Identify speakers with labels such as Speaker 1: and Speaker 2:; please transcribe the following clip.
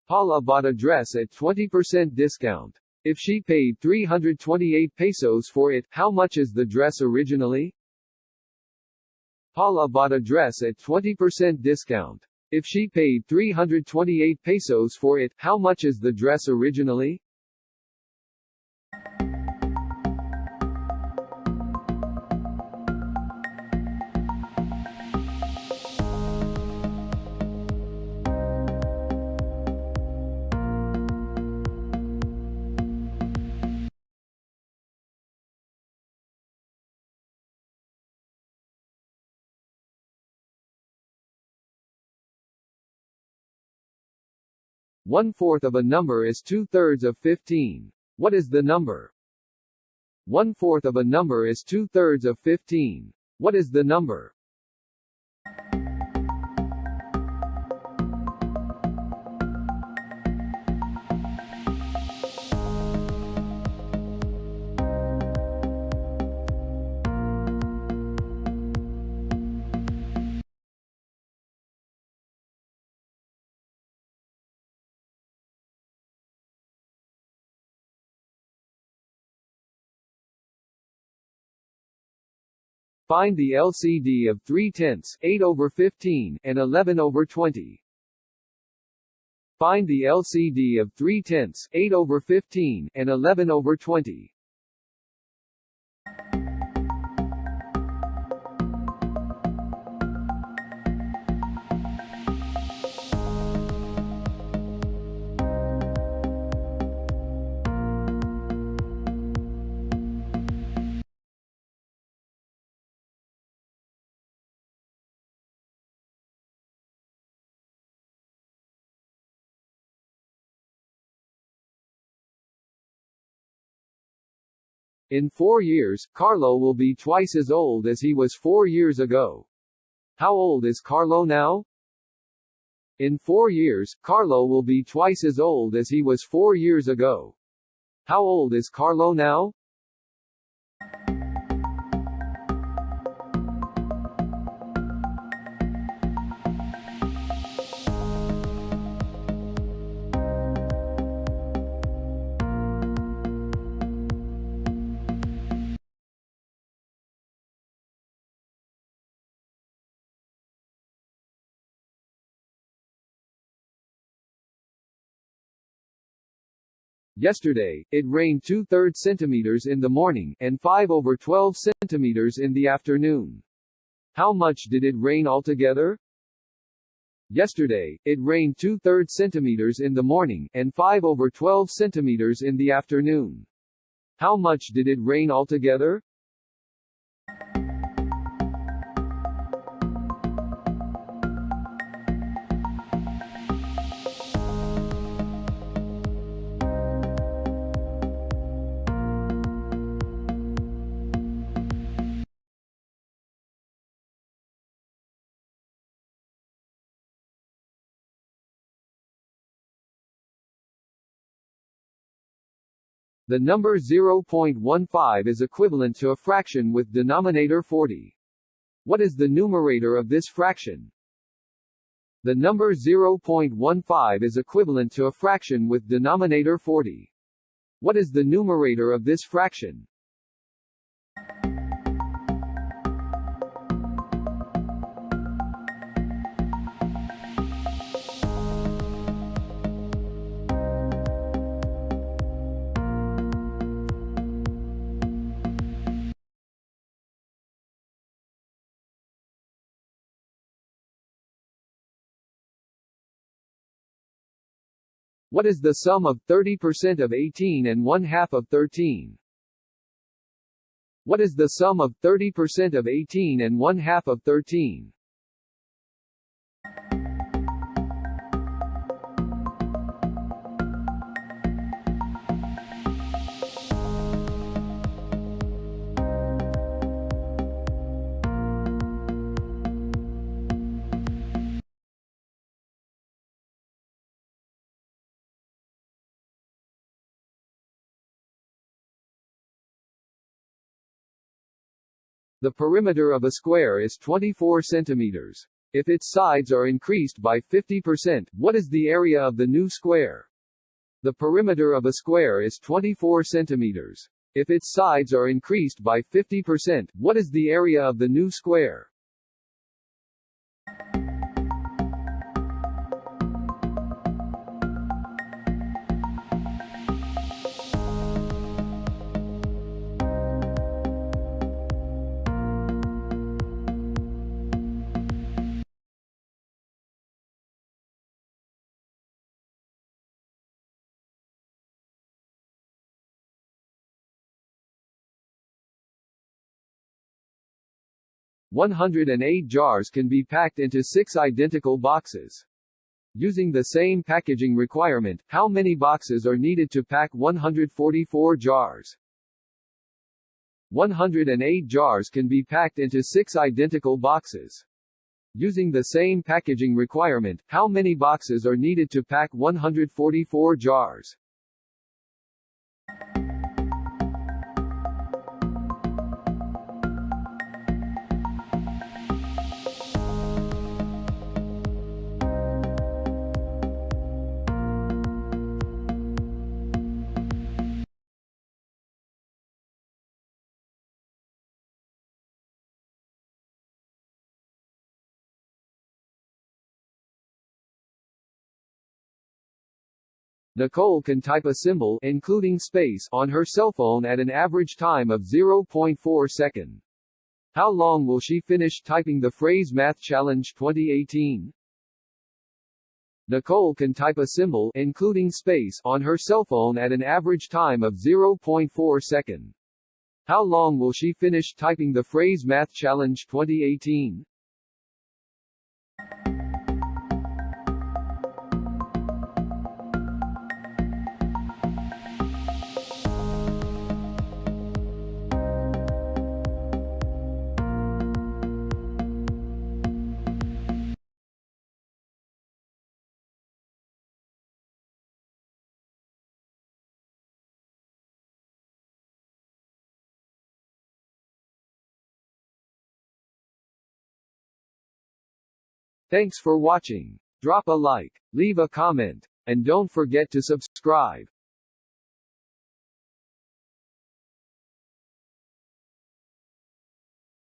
Speaker 1: Paula bought a dress at 20% discount. If she paid 328 pesos for it, how much is the dress originally? Paula bought a dress at 20% discount. If she paid 328 pesos for it, how much is the dress originally? One-fourth of a number is 2/3 of 15. What is the number? One-fourth of a number is 2/3 of 15. What is the number? Find the LCD of 3/10, 8/15, and 11/20. Find the LCD of 3/10, 8/15, and 11/20. In 4 years, Carlo will be twice as old as he was 4 years ago. How old is Carlo now? In 4 years, Carlo will be twice as old as he was 4 years ago. How old is Carlo now? Yesterday, it rained 2/3 centimeters in the morning, and 5/12 centimeters in the afternoon. How much did it rain altogether? Yesterday, it rained 2/3 centimeters in the morning, and 5/12 centimeters in the afternoon. How much did it rain altogether? The number 0.15 is equivalent to a fraction with denominator 40. What is the numerator of this fraction? The number 0.15 is equivalent to a fraction with denominator 40. What is the numerator of this fraction? What is the sum of 30% of 18 and 1/2 of 13? What is the sum of 30% of 18 and 1/2 of 13? The perimeter of a square is 24 centimeters. If its sides are increased by 50%, what is the area of the new square? The perimeter of a square is 24 centimeters. If its sides are increased by 50%, what is the area of the new square? "108 jars can be packed into 6 identical boxes. Using the same packaging requirement, how many boxes are needed to pack 144 jars? 108 jars can be packed into 6 identical boxes. Using the same packaging requirement, how many boxes are needed to pack 144 jars? Nicole can type a symbol, including space, on her cell phone at an average time of 0.4 seconds. How long will she finish typing the phrase Math Challenge 2018? Nicole can type a symbol, including space, on her cell phone at an average time of 0.4 seconds. How long will she finish typing the phrase Math Challenge 2018? Thanks for watching. Drop a like, leave a comment, and don't forget to subscribe.